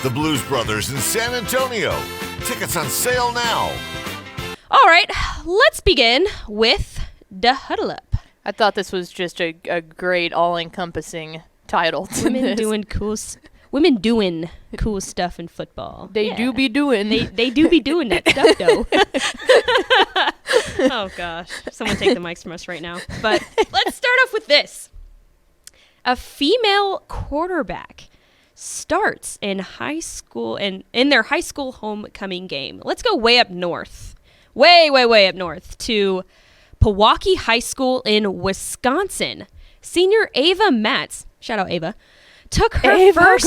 The Blues Brothers in San Antonio. Tickets on sale now. All right, let's begin with the Huddle Up. I thought this was just a great all-encompassing title. Women doing cool stuff in football. They do be doing. They do be doing that stuff, though. Oh, gosh. Someone take the mics from us right now. But let's start off with this. A female quarterback starts in high school and in their high school homecoming game. Let's go way up north. Way up north to Pewaukee High School in Wisconsin. Senior Ava Matz, shout out Ava, took her first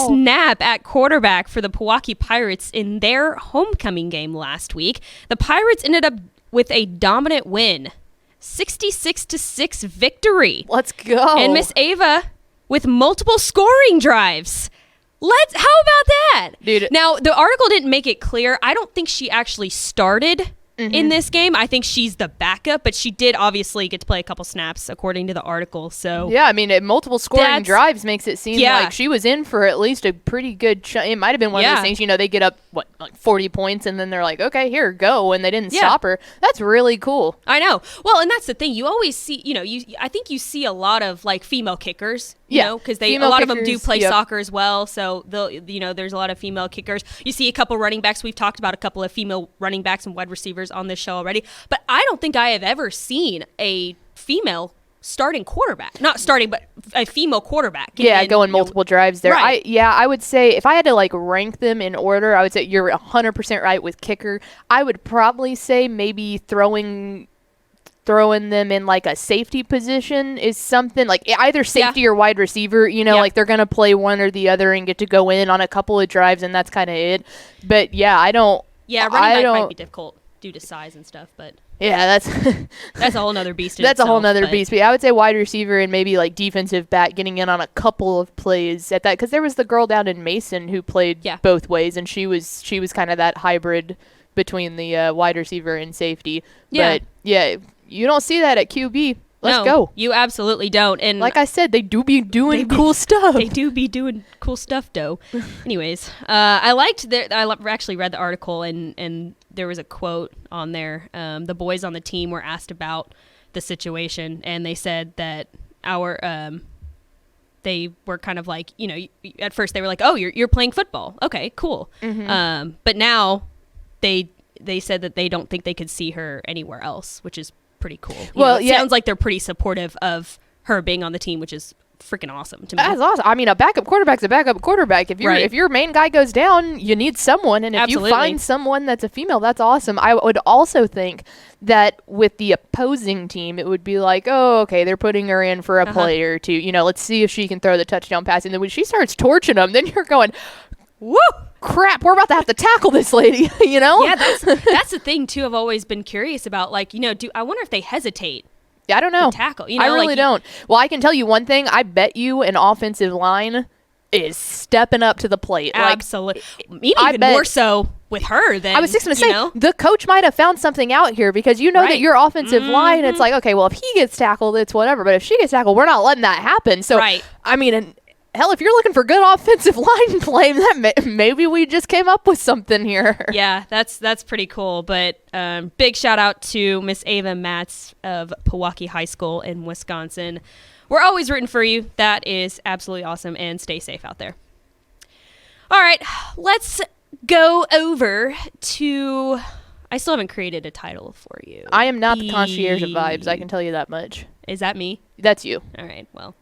snap at quarterback for the Pewaukee Pirates in their homecoming game last week. The Pirates ended up with a dominant win, 66-6 victory. Let's go. And Miss Ava with multiple scoring drives. How about that? Dude. Now, the article didn't make it clear. I don't think she actually started in this game. I think she's the backup, but she did obviously get to play a couple snaps according to the article. So yeah, I mean, multiple scoring drives makes it seem like she was in for at least a pretty good it might have been one of those things, they get up, like 40 points, and then they're like, okay, here, go, and they didn't stop her. That's really cool. I know. Well, and that's the thing. You always see, I think you see a lot of, like, female kickers, because a lot of them do play soccer as well, so, there's a lot of female kickers. You see a couple running backs. We've talked about a couple of female running backs and wide receivers on this show already, but I don't think I have ever seen a female starting quarterback. Not starting, but a female quarterback. Going multiple drives there. Right. I would say if I had to rank them in order, I would say you're 100% right with kicker. I would probably say maybe throwing them in a safety position is something like either safety or wide receiver, they're going to play one or the other and get to go in on a couple of drives, and that's kind of it. But I don't. Yeah, running back might be difficult due to size and stuff, but yeah, that's a whole nother beast. That's a whole nother beast. But I would say wide receiver and maybe defensive back getting in on a couple of plays at that, because there was the girl down in Mason who played both ways, and she was kind of that hybrid between the wide receiver and safety. Yeah. But you don't see that at QB. Let's go. You absolutely don't. And like I said, they do be doing cool stuff. They do be doing cool stuff, though. Anyways, I liked I actually read the article, and there was a quote on there. The boys on the team were asked about the situation, and they said that they were kind of like, at first they were like, oh, you're playing football. Okay, cool. Mm-hmm. But now they said that they don't think they could see her anywhere else, which is pretty cool. It sounds like they're pretty supportive of her being on the team, which is freaking awesome to me. That's awesome. I mean, a backup quarterback's a backup quarterback. If your main guy goes down, you need someone, and if you find someone that's a female, that's awesome. I would also think that with the opposing team, it would be like, oh, okay, they're putting her in for a play or two. Let's see if she can throw the touchdown pass. And then when she starts torching them, then you're going, woo! Crap, we're about to have to tackle this lady, Yeah, that's the thing, too, I've always been curious about. I wonder if they hesitate. Yeah, I don't know. To tackle, I really don't. Well, I can tell you one thing. I bet you an offensive line is stepping up to the plate. Absolutely. Even more so with her than, I was just going to say, the coach might have found something out here, because that your offensive line, it's like, okay, well, if he gets tackled, it's whatever. But if she gets tackled, we're not letting that happen. So, I mean, hell, if you're looking for good offensive line play, maybe we just came up with something here. Yeah, that's pretty cool. But big shout out to Miss Ava Matz of Pewaukee High School in Wisconsin. We're always rooting for you. That is absolutely awesome, and stay safe out there. All right, let's go over to... I still haven't created a title for you. I am not the concierge of vibes, I can tell you that much. Is that me? That's you. All right, well...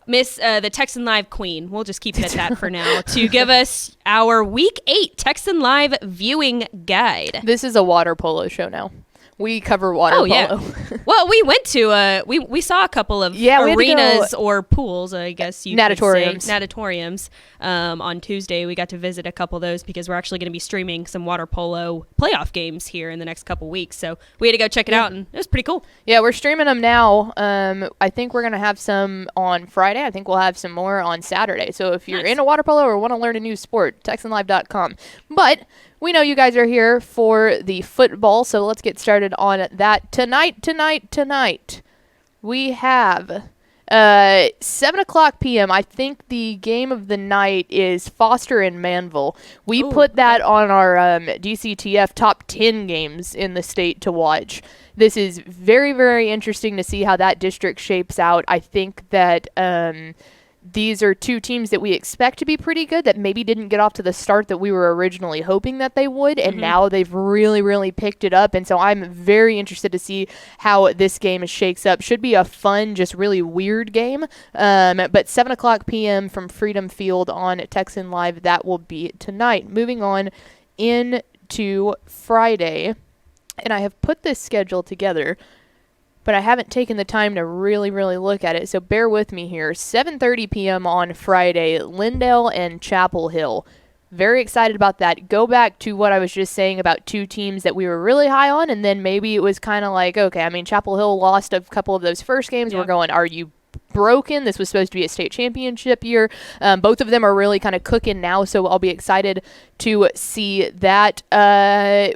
Miss the Texan Live Queen, we'll just keep it at that for now, to give us our Week 8 Texan Live viewing guide. This is a water polo show now. We cover water polo. Yeah. Well, we went to we saw a couple of arenas or pools, I guess you could say. Natatoriums. On Tuesday, we got to visit a couple of those because we're actually going to be streaming some water polo playoff games here in the next couple weeks. So we had to go check it out, and it was pretty cool. Yeah, we're streaming them now. I think we're going to have some on Friday. I think we'll have some more on Saturday. So if you're into water polo or want to learn a new sport, TexanLive.com. But we know you guys are here for the football, so let's get started on that. Tonight, we have 7 o'clock p.m. I think the game of the night is Foster and Manville. We put that on our DCTF top 10 games in the state to watch. This is very, very interesting to see how that district shapes out. I think that these are two teams that we expect to be pretty good that maybe didn't get off to the start that we were originally hoping that they would, and now they've really, really picked it up. And so I'm very interested to see how this game shakes up. Should be a fun, just really weird game. But 7 o'clock p.m. from Freedom Field on Texan Live, that will be tonight. Moving on into Friday, and I have put this schedule together, but I haven't taken the time to really, really look at it, so bear with me here. 7:30 p.m. on Friday, Lindale and Chapel Hill. Very excited about that. Go back to what I was just saying about two teams that we were really high on, and then maybe it was kind of like, okay, I mean, Chapel Hill lost a couple of those first games. Yeah. We're going, are you broken? This was supposed to be a state championship year. Both of them are really kind of cooking now, so I'll be excited to see that.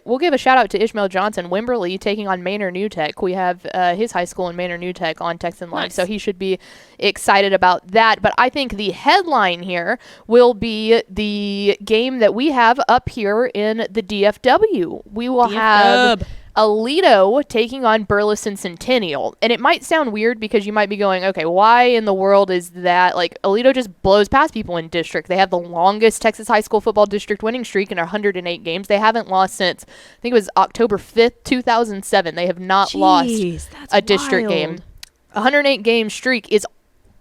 We'll give a shout out to Ishmael Johnson. Wimberley taking on Manor New Tech. We have his high school in Manor New Tech on Texan Live, so he should be excited about that. But I think the headline here will be the game that we have up here in the DFW. We will have Alito taking on Burleson Centennial. And it might sound weird because you might be going, okay, why in the world is that? Like, Alito just blows past people in district. They have the longest Texas high school football district winning streak in 108 games. They haven't lost since, I think it was October 5th, 2007. They have not lost a district game. 108 game streak is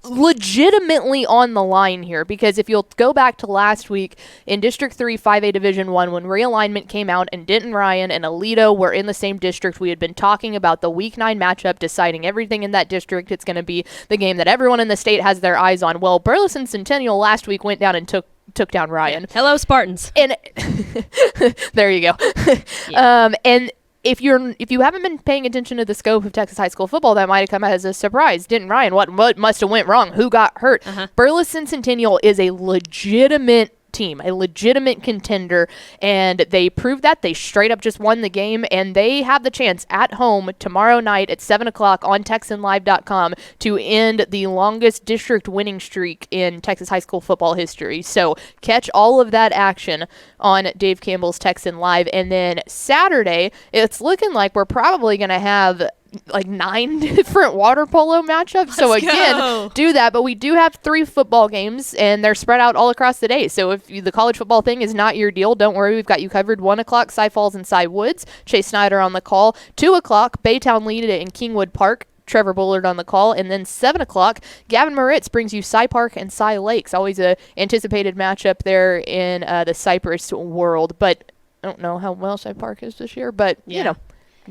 legitimately on the line here, because if you'll go back to last week in District 3 5A Division 1 when realignment came out and Denton Ryan and Alito were in the same district, we had been talking about the Week 9 matchup deciding everything in that district. It's going to be the game that everyone in the state has their eyes on. Well, Burleson Centennial last week went down and took down Ryan. Hello, Spartans. And there you go. And if you haven't been paying attention to the scope of Texas high school football, that might have come as a surprise. Denton Ryan, what must have went wrong? Who got hurt? Burleson Centennial is a legitimate team, a legitimate contender, and they proved that. They straight up just won the game, and they have the chance at home tomorrow night at 7 o'clock on TexanLive.com to end the longest district winning streak in Texas high school football history. So catch all of that action on Dave Campbell's Texan Live. And then Saturday, it's looking like we're probably going to have like 9 different water polo matchups. So again, do that. But we do have 3 football games, and they're spread out all across the day. So if the college football thing is not your deal, don't worry. We've got you covered. 1 o'clock, Cy Falls and Cy Woods. Chase Snyder on the call. 2 o'clock, Baytown Lead in Kingwood Park. Trevor Bullard on the call. And then 7 o'clock, Gavin Moritz brings you Cy Park and Cy Lakes. Always a anticipated matchup there in the Cypress world. But I don't know how well Cy Park is this year, but you know,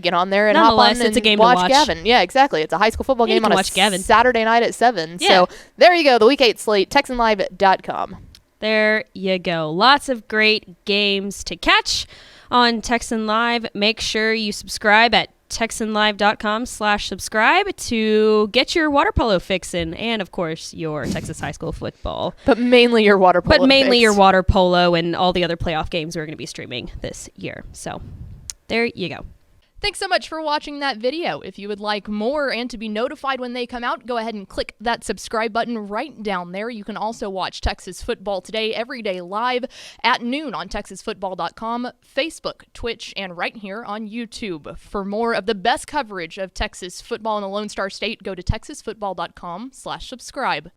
get on there and hop on and it's a game watch to watch Gavin. Yeah, exactly. It's a high school football game on a Saturday night at 7. Yeah. So there you go, the Week 8 slate, TexanLive.com. There you go. Lots of great games to catch on Texan Live. Make sure you subscribe at TexanLive.com/subscribe to get your water polo fixin', and of course your Texas high school football. But mainly your water polo. Your water polo and all the other playoff games we're going to be streaming this year. So there you go. Thanks so much for watching that video. If you would like more and to be notified when they come out, go ahead and click that subscribe button right down there. You can also watch Texas Football Today every day live at noon on TexasFootball.com, Facebook, Twitch, and right here on YouTube. For more of the best coverage of Texas football in the Lone Star State, go to TexasFootball.com/subscribe.